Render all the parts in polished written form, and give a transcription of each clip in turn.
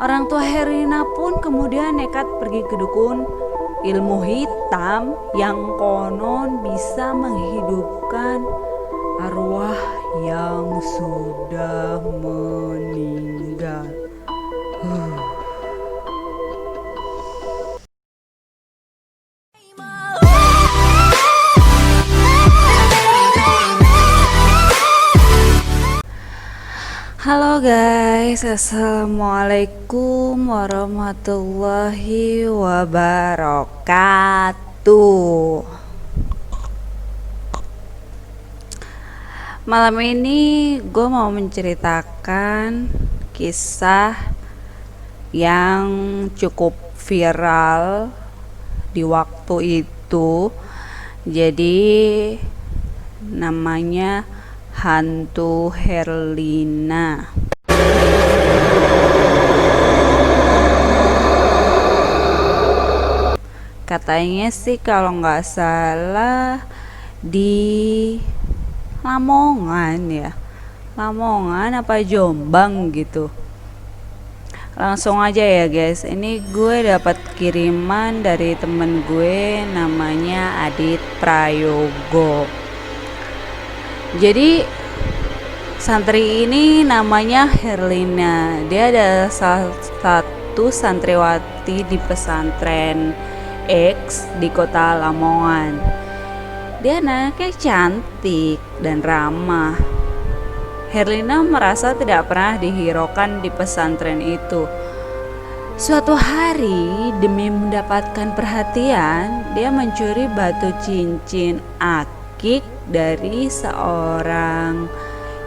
Orang tua Herlina pun kemudian nekat pergi ke dukun ilmu hitam yang konon bisa menghidupkan arwah yang sudah meninggal. Halo guys, assalamualaikum warahmatullahi wabarakatuh. Malam ini gue mau menceritakan kisah yang cukup viral di waktu itu. Jadi namanya hantu Herlina. Katanya sih kalau nggak salah di Lamongan ya, Lamongan apa Jombang gitu. Langsung aja ya guys, ini gue dapat kiriman dari temen gue namanya Adit Prayogo. Jadi santri ini namanya Herlina. Dia adalah salah satu santriwati di pesantren X di kota Lamongan. Dia anaknya cantik dan ramah. Herlina merasa tidak pernah dihiraukan di pesantren itu. Suatu hari, demi mendapatkan perhatian, dia mencuri batu cincin akik dari seorang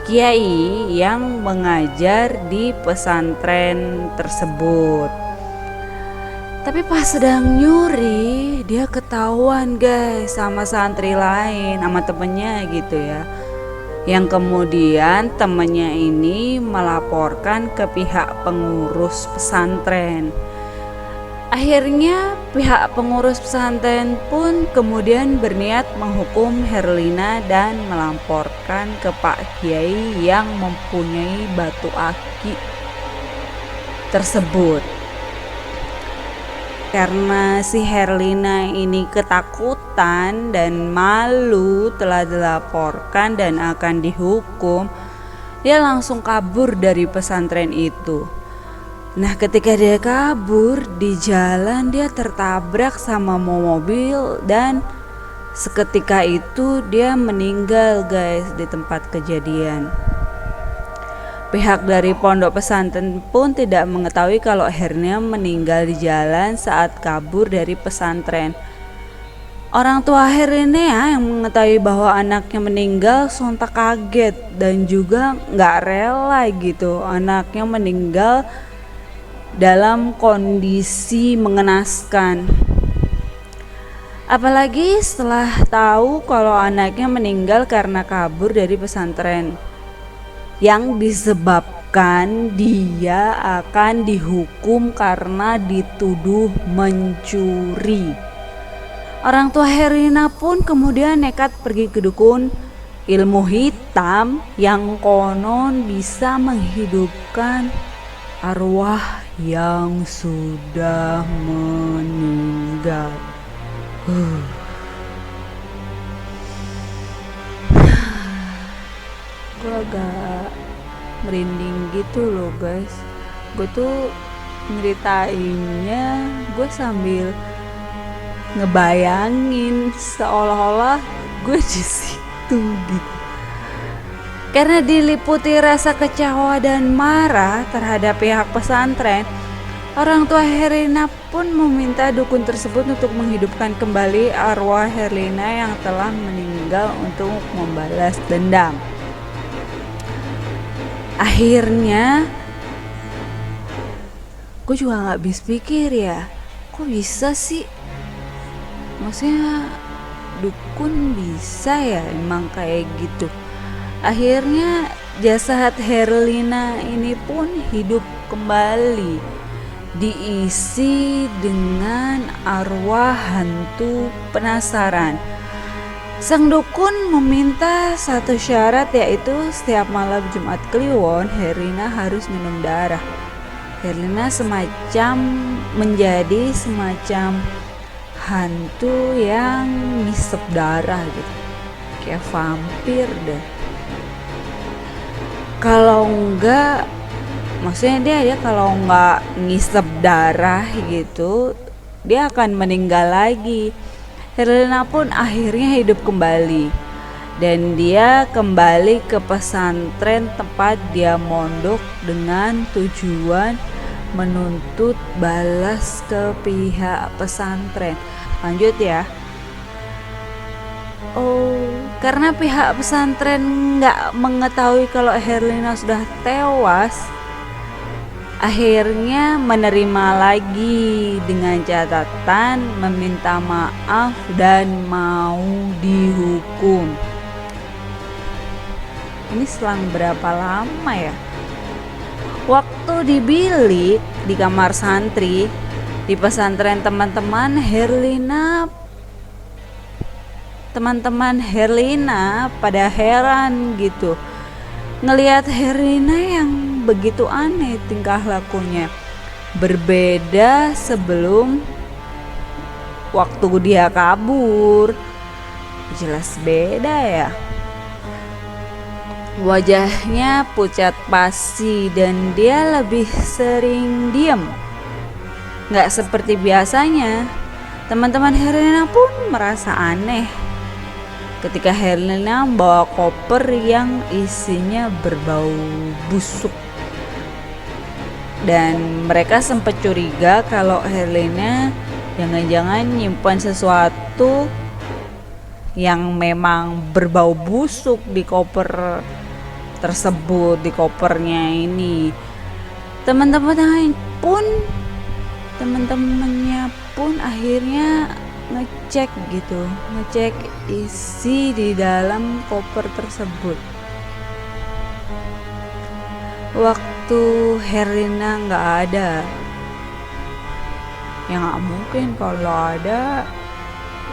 kiai yang mengajar di pesantren tersebut. Tapi pas sedang nyuri, dia ketahuan guys sama santri lain, sama temennya gitu ya. Yang kemudian temennya ini melaporkan ke pihak pengurus pesantren. Akhirnya pihak pengurus pesantren pun kemudian berniat menghukum Herlina dan melamporkan ke Pak Kiai yang mempunyai batu aki tersebut. Karena si Herlina ini ketakutan dan malu telah dilaporkan dan akan dihukum, dia langsung kabur dari pesantren itu. Nah, ketika dia kabur, di jalan dia tertabrak sama mobil dan seketika itu dia meninggal guys di tempat kejadian. Pihak dari pondok pesantren pun tidak mengetahui kalau Herlina meninggal di jalan saat kabur dari pesantren. Orang tua Herlina yang mengetahui bahwa anaknya meninggal sontak kaget dan juga gak rela gitu anaknya meninggal dalam kondisi mengenaskan. Apalagi setelah tahu kalau anaknya meninggal karena kabur dari pesantren, yang disebabkan dia akan dihukum karena dituduh mencuri. Orang tua Herlina pun kemudian nekat pergi ke dukun ilmu hitam yang konon bisa menghidupkan arwah yang sudah meninggal. Gue agak merinding gitu loh guys. Gue tuh nyeritainnya gue sambil ngebayangin seolah-olah gue di situ gitu. Karena diliputi rasa kecewa dan marah terhadap pihak pesantren, orang tua Herlina pun meminta dukun tersebut untuk menghidupkan kembali arwah Herlina yang telah meninggal untuk membalas dendam. Akhirnya, gue juga gak habis pikir ya, kok bisa sih? Maksudnya dukun bisa ya emang kayak gitu. Akhirnya jasad Herlina ini pun hidup kembali, diisi dengan arwah hantu penasaran. Sang dukun meminta satu syarat, yaitu setiap malam Jumat Kliwon Herlina harus minum darah. Herlina semacam menjadi semacam hantu yang ngisep darah gitu, kayak vampir deh. Kalau enggak, maksudnya dia ya kalau enggak ngisep darah gitu, dia akan meninggal lagi. Herlina pun akhirnya hidup kembali dan dia kembali ke pesantren tempat dia mondok dengan tujuan menuntut balas ke pihak pesantren. Lanjut ya. Oh, karena pihak pesantren nggak mengetahui kalau Herlina sudah tewas, akhirnya menerima lagi dengan catatan meminta maaf dan mau dihukum. Ini selang berapa lama ya? Waktu di bilik di kamar santri di pesantren teman-teman Herlina pada heran gitu ngelihat Herlina yang begitu aneh tingkah lakunya, berbeda sebelum waktu dia kabur. Jelas beda ya. Wajahnya pucat pasi dan dia lebih sering diam, gak seperti biasanya. Teman-teman Herlina pun merasa aneh ketika Herlina membawa koper yang isinya berbau busuk, dan mereka sempat curiga kalau Herlina jangan-jangan nyimpan sesuatu yang memang berbau busuk di koper tersebut, di kopernya ini. Teman-temannya pun akhirnya ngecek isi di dalam koper tersebut. Waktu Herlina nggak ada, ya nggak mungkin. Kalau ada,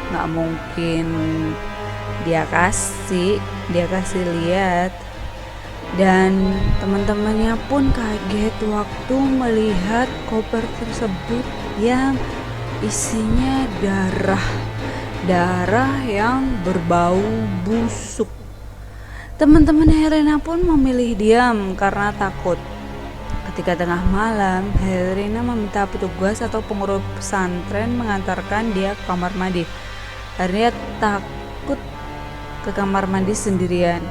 nggak mungkin dia kasih lihat. Dan teman-temannya pun kaget waktu melihat koper tersebut yang isinya darah yang berbau busuk. Teman-teman Herlina pun memilih diam karena takut. Ketika tengah malam, Herlina meminta petugas atau pengurus pesantren mengantarkan dia ke kamar mandi karena dia takut ke kamar mandi sendirian.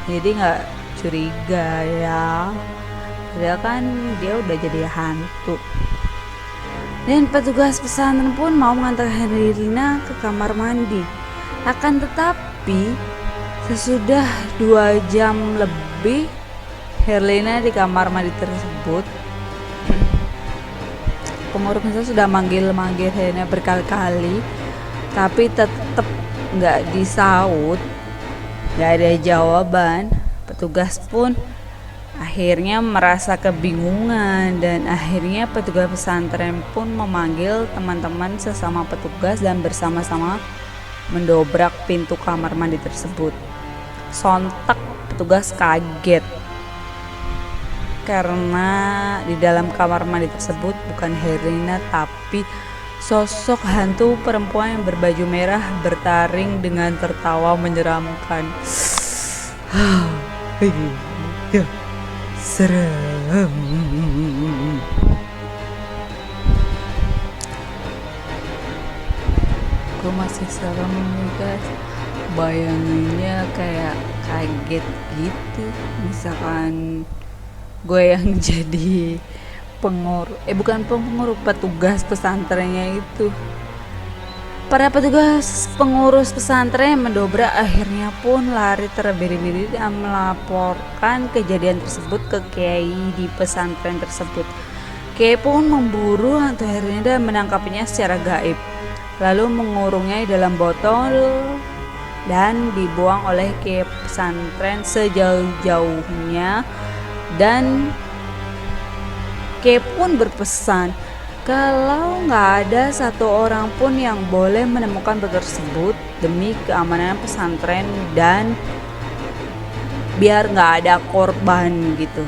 Jadi nggak curiga ya, padahal kan dia udah jadi hantu. Dan petugas pesantren pun mau mengantarkan Herlina ke kamar mandi. Akan tetapi sesudah 2 jam lebih Herlina di kamar mandi tersebut, pengurusnya sudah manggil Herlina berkali-kali, tapi tetap nggak disaut. Gak ada jawaban. Petugas pun akhirnya merasa kebingungan dan akhirnya petugas pesantren pun memanggil teman-teman sesama petugas dan bersama-sama mendobrak pintu kamar mandi tersebut. Sontak petugas kaget karena di dalam kamar mandi tersebut bukan Herlina tapi sosok hantu perempuan yang berbaju merah bertaring dengan tertawa menyeramkan. Serem. Gue masih serem nih guys, bayanginnya kayak kaget gitu. Misalkan gue yang jadi petugas pesantrennya itu. Para petugas pengurus pesantren mendobrak akhirnya pun lari terbiri-biri dan melaporkan kejadian tersebut ke kiai di pesantren tersebut. Kiai pun memburu hantu Herlina dan menangkapnya secara gaib, lalu mengurungnya di dalam botol dan dibuang oleh kiai pesantren sejauh-jauhnya. Dan Kiai pun berpesan kalau nggak ada satu orang pun yang boleh menemukan botol tersebut demi keamanan pesantren dan biar nggak ada korban gitu.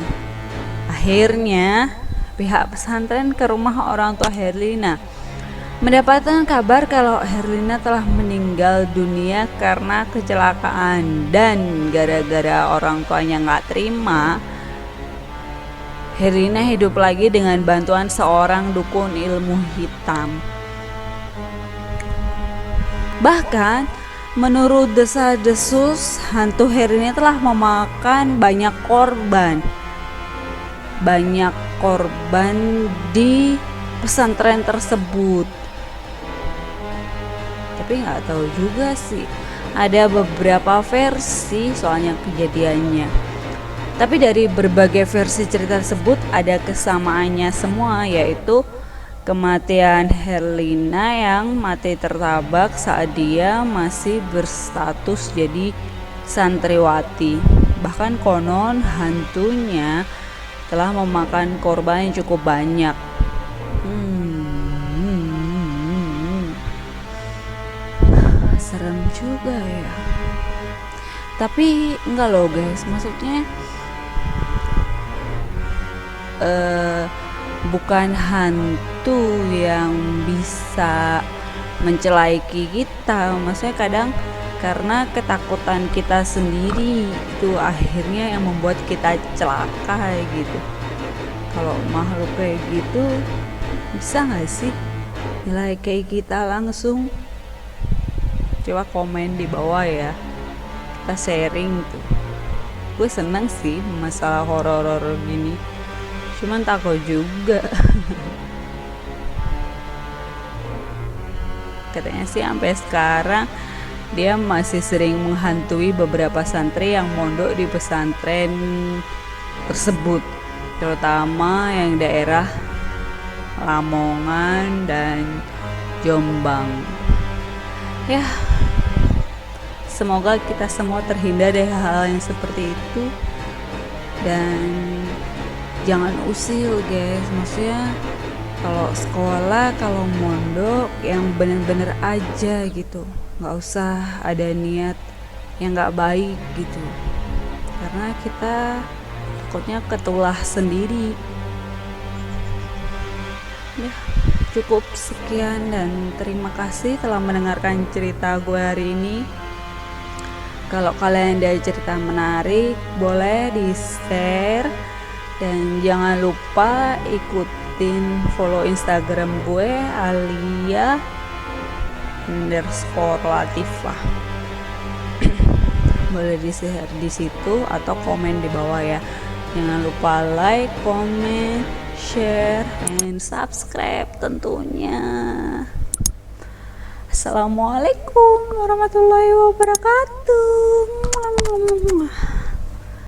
Akhirnya pihak pesantren ke rumah orang tua Herlina, mendapatkan kabar kalau Herlina telah meninggal dunia karena kecelakaan. Dan gara-gara orang tuanya nggak terima, Herlina hidup lagi dengan bantuan seorang dukun ilmu hitam. Bahkan menurut desas-desus, hantu Herlina telah memakan banyak korban di pesantren tersebut. Tapi nggak tahu juga sih, ada beberapa versi soalnya kejadiannya. Tapi dari berbagai versi cerita tersebut ada kesamaannya semua, yaitu kematian Herlina yang mati tertabak saat dia masih berstatus jadi santriwati. Bahkan konon hantunya telah memakan korban yang cukup banyak. Serem juga ya. Tapi enggak loh guys, maksudnya bukan hantu yang bisa mencelaiki kita. Maksudnya kadang karena ketakutan kita sendiri itu akhirnya yang membuat kita celaka gitu. Kalau makhluk kayak gitu bisa gak sih nilai kayak kita langsung? Coba komen di bawah ya, kita sharing tuh. Gue seneng sih masalah horor gini, cuman takut juga. Katanya sih sampai sekarang dia masih sering menghantui beberapa santri yang mondok di pesantren tersebut, terutama yang daerah Lamongan dan Jombang. Ya, semoga kita semua terhindar dari hal yang seperti itu. Dan jangan usil guys, maksudnya kalau sekolah, kalau mondok yang bener-bener aja gitu, nggak usah ada niat yang nggak baik gitu, karena kita takutnya ketulah sendiri. Ya, cukup sekian dan terima kasih telah mendengarkan cerita gue hari ini. Kalau kalian ada cerita menarik, boleh di share. Dan jangan lupa ikutin follow Instagram gue @alia_latifah. Boleh di share di situ atau komen di bawah ya. Jangan lupa like, comment, share, and subscribe tentunya. Assalamualaikum warahmatullahi wabarakatuh.